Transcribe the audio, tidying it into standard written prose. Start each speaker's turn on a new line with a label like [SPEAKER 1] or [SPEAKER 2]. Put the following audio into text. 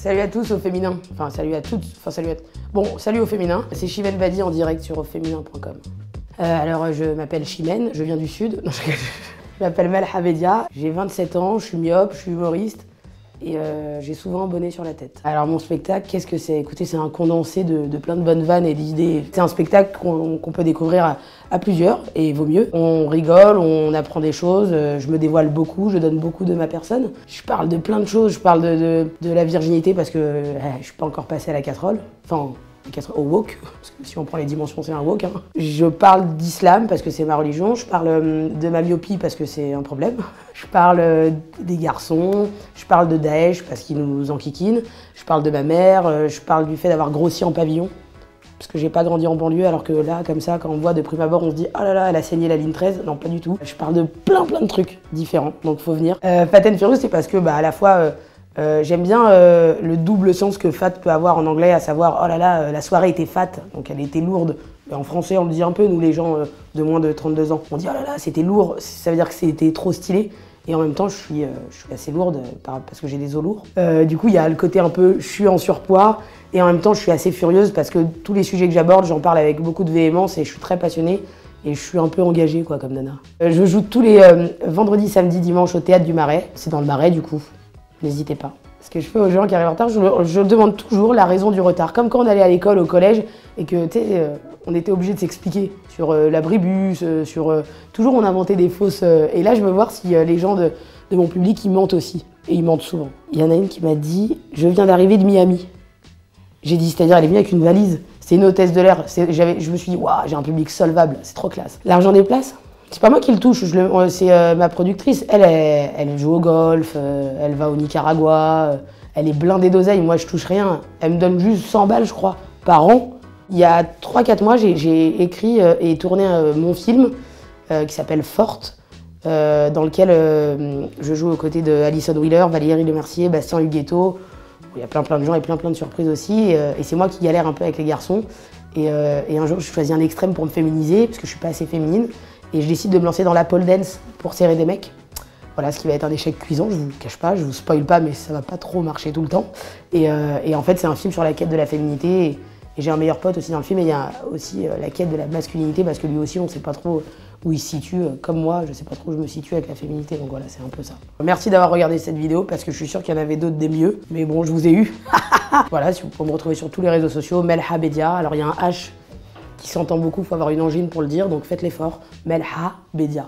[SPEAKER 1] Salut à tous au féminin. Enfin, salut à toutes. Enfin, salut à... Bon, salut au féminin. C'est Chimène Badi en direct sur auféminin.com. Alors, je m'appelle Chimène, je viens du Sud. Non, je m'appelle Melha Bedia. J'ai 27 ans, je suis myope, je suis humoriste. Et j'ai souvent un bonnet sur la tête. Alors mon spectacle, qu'est-ce que c'est? Écoutez, c'est un condensé de plein de bonnes vannes et d'idées. C'est un spectacle qu'on peut découvrir à plusieurs, et vaut mieux. On rigole, on apprend des choses, je me dévoile beaucoup, je donne beaucoup de ma personne. Je parle de plein de choses, je parle de la virginité parce que je suis pas encore passée à la casserole. Enfin, au wok, parce que si on prend les dimensions, c'est un wok. Hein. Je parle d'islam parce que c'est ma religion, je parle de ma myopie parce que c'est un problème. Je parle des garçons, je parle de Daesh parce qu'ils nous enquiquinent, je parle de ma mère, je parle du fait d'avoir grossi en pavillon. Parce que j'ai pas grandi en banlieue, alors que là, comme ça, quand on voit de prime abord, on se dit « Oh là là, elle a saigné la ligne 13 ». Non, pas du tout. Je parle de plein de trucs différents, donc faut venir. Fat and Furious, c'est parce que à la fois, j'aime bien le double sens que fat peut avoir en anglais, à savoir « Oh là là, la soirée était fat », donc elle était lourde. En français, on le dit un peu, nous les gens de moins de 32 ans. On dit « Oh là là, c'était lourd », ça veut dire que c'était trop stylé. Et en même temps, je suis assez lourde parce que j'ai des os lourds. Du coup, il y a le côté un peu, je suis en surpoids, et en même temps, je suis assez furieuse parce que tous les sujets que j'aborde, j'en parle avec beaucoup de véhémence et je suis très passionnée. Et je suis un peu engagée, quoi, comme nana. Je joue tous les vendredis, samedis, dimanches au Théâtre du Marais. C'est dans le Marais, du coup. N'hésitez pas. Ce que je fais aux gens qui arrivent en retard, je demande toujours la raison du retard. Comme quand on allait à l'école, au collège, et que, tu sais, on était obligé de s'expliquer sur l'abribus, toujours on inventait des fausses... et là, je veux voir si les gens de mon public, ils mentent aussi. Et ils mentent souvent. Il y en a une qui m'a dit « Je viens d'arriver de Miami ». J'ai dit, c'est-à-dire, elle est venue avec une valise. C'est une hôtesse de l'air. Je me suis dit, waouh, j'ai un public solvable, c'est trop classe. L'argent des places, c'est pas moi qui le touche, c'est ma productrice. Elle joue au golf, elle va au Nicaragua, elle est blindée d'oseille. Moi, je touche rien. Elle me donne juste 100 balles, je crois, par an. Il y a 3-4 mois, j'ai écrit et tourné mon film qui s'appelle Forte, dans lequel je joue aux côtés de Alison Wheeler, Valérie Lemercier, Bastien Huguetto. Il y a plein de gens et plein de surprises aussi. Et c'est moi qui galère un peu avec les garçons. Et un jour, je choisis un extrême pour me féminiser, parce que je suis pas assez féminine. Et je décide de me lancer dans la pole dance pour serrer des mecs. Voilà, ce qui va être un échec cuisant, je vous cache pas, je vous spoil pas, mais ça va pas trop marcher tout le temps. Et en fait, c'est un film sur la quête de la féminité. Et j'ai un meilleur pote aussi dans le film, et il y a aussi la quête de la masculinité, parce que lui aussi, on sait pas trop où il se situe. Comme moi, je sais pas trop où je me situe avec la féminité, donc voilà, c'est un peu ça. Merci d'avoir regardé cette vidéo, parce que je suis sûre qu'il y en avait d'autres des mieux, mais bon, je vous ai eu. Voilà, si vous pouvez me retrouver sur tous les réseaux sociaux, Melha Bedia. Alors il y a un H qui s'entend beaucoup, il faut avoir une angine pour le dire, donc faites l'effort. Melha Bedia.